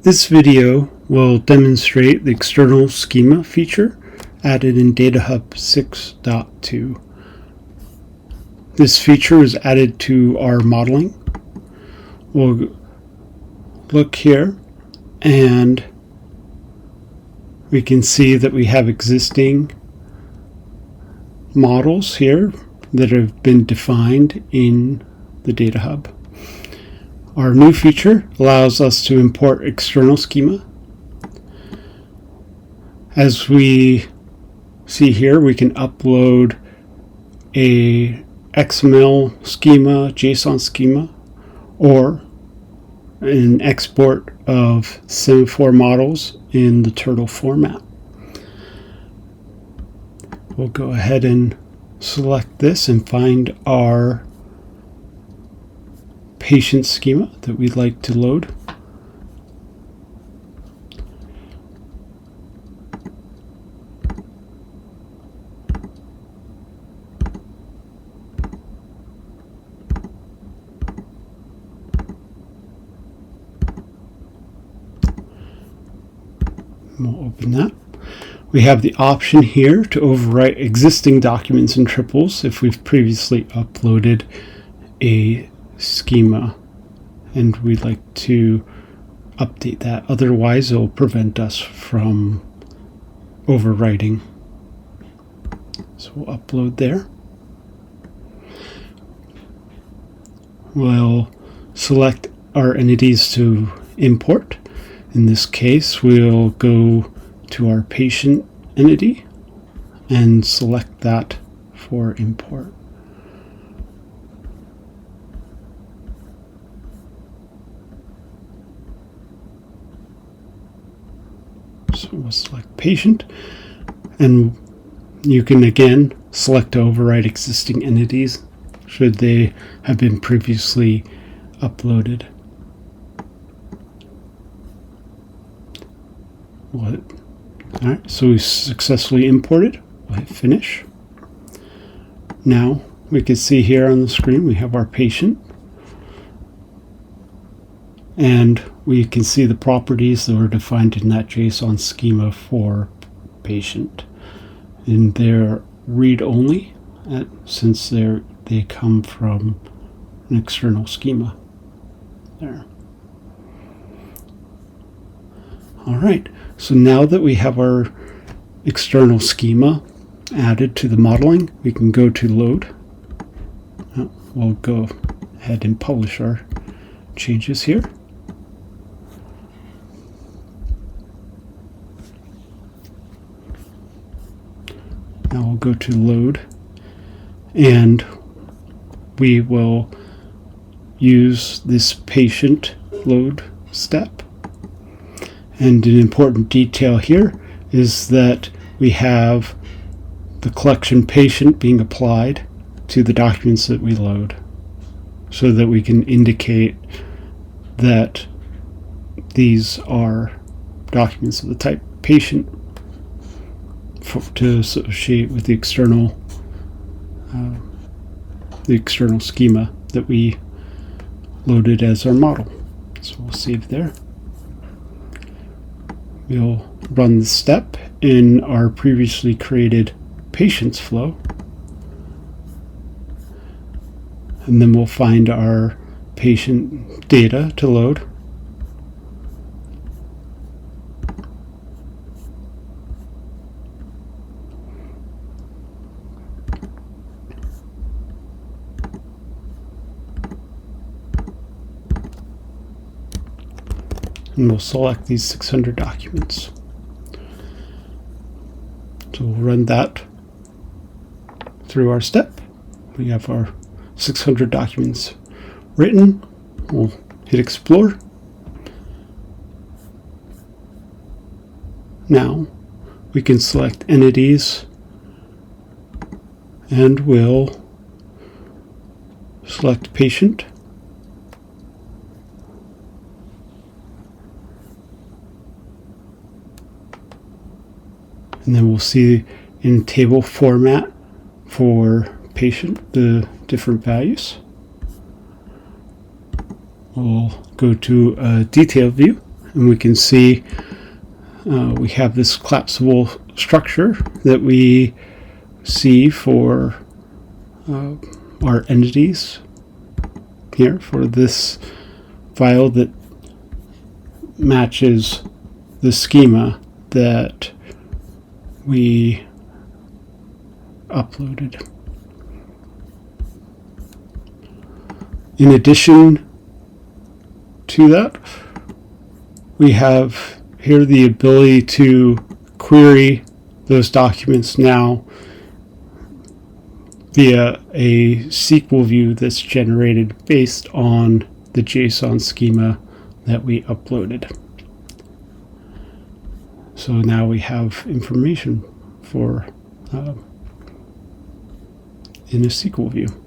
This video will demonstrate the external schema feature added in Data Hub 6.2. This feature is added to our modeling. We'll look here and we can see that we have existing models here that have been defined in the Data Hub. Our new feature allows us to import external schema. As we see here, we can upload a XML schema, JSON schema, or an export of semaphore models in the turtle format. We'll go ahead and select this and find our patient schema that we'd like to load. We'll open that. We have the option here to overwrite existing documents in triples if we've previously uploaded a schema and we'd like to update that. Otherwise, it will prevent us from overwriting. So we'll upload there. We'll select our entities to import. In this case, we'll go to our patient entity and select that for import. So we'll select patient, and you can again select to override existing entities should they have been previously uploaded. Alright, so we successfully imported. We'll hit finish. Now we can see here on the screen we have our patient, and we can see the properties that were defined in that JSON schema for patient. And they're read-only since they come from an external schema. There. All right, so now that we have our external schema added to the modeling, we can go to load. We'll go ahead and publish our changes here. Now we'll go to load, and we will use this patient load step. And an important detail here is that we have the collection patient being applied to the documents that we load, so that we can indicate that these are documents of the type patient to associate with the external schema that we loaded as our model. So we'll save there. We'll run the step in our previously created patients flow, and then we'll find our patient data to load. And we'll select these 600 documents. So we'll run that through our step. We have our 600 documents written. We'll hit explore. Now we can select entities, and we'll select patient. And then we'll see in table format for patient the different values. We'll go to a detail view and we can see we have this collapsible structure that we see for our entities here for this file that matches the schema that we uploaded. In addition to that, we have here the ability to query those documents now via a SQL view that's generated based on the JSON schema that we uploaded. So now we have information for in a SQL view.